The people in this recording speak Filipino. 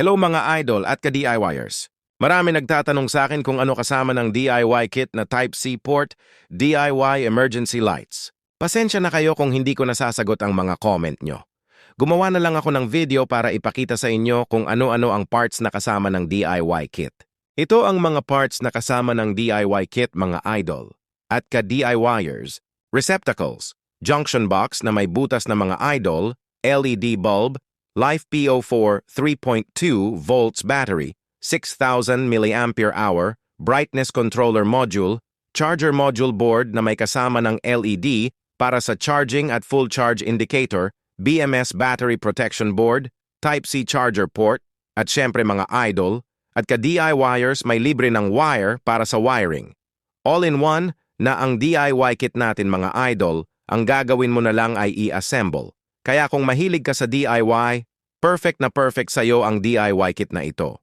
Hello mga idol at ka-DIYers. Marami nagtatanong sa akin kung ano kasama ng DIY kit na Type-C port, DIY emergency lights. Pasensya na kayo kung hindi ko nasasagot ang mga comment nyo. Gumawa na lang ako ng video para ipakita sa inyo kung ano-ano ang parts na kasama ng DIY kit. Ito ang mga parts na kasama ng DIY kit mga idol. At ka-DIYers, receptacles, junction box na may butas na mga idol, LED bulb, LiFePO4 3.2 volts battery, 6,000 mAh, brightness controller module, charger module board na may kasama ng LED para sa charging at full charge indicator, BMS battery protection board, Type-C charger port, at syempre mga idol, at ka-DIYers may libre ng wire para sa wiring. All-in-one na ang DIY kit natin mga idol, ang gagawin mo na lang ay i-assemble. Kaya kung mahilig ka sa DIY, perfect na perfect sa'yo ang DIY kit na ito.